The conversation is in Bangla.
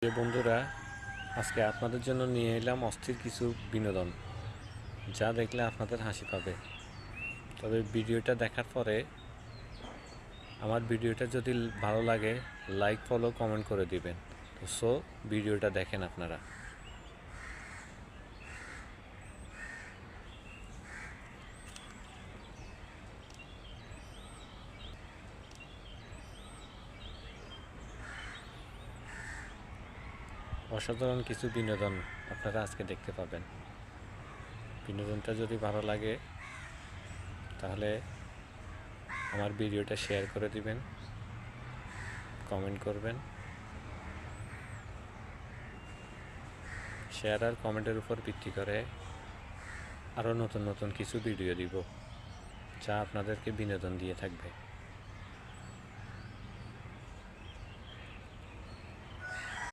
যে বন্ধুরা, আজকে আপনাদের জন্য নিয়ে এলাম অস্থির কিছু বিনোদন, যা দেখলে আপনাদের হাসি পাবে। তবে ভিডিওটা দেখার পরে আমার ভিডিওটা যদি ভালো লাগে, লাইক, ফলো, কমেন্ট করে দিবেন। তো ভিডিওটা দেখেন আপনারা। অসাধারণ কিছু বিনোদন আপনারা আজকে দেখতে পাবেন। বিনোদনটা যদি ভালো লাগে তাহলে আমার ভিডিওটা শেয়ার করে দিবেন, কমেন্ট করবেন। শেয়ার আর কমেন্টের উপর ভিত্তি করে আরও নতুন নতুন কিছু ভিডিও দিব, যা আপনাদেরকে বিনোদন দিয়ে থাকবে।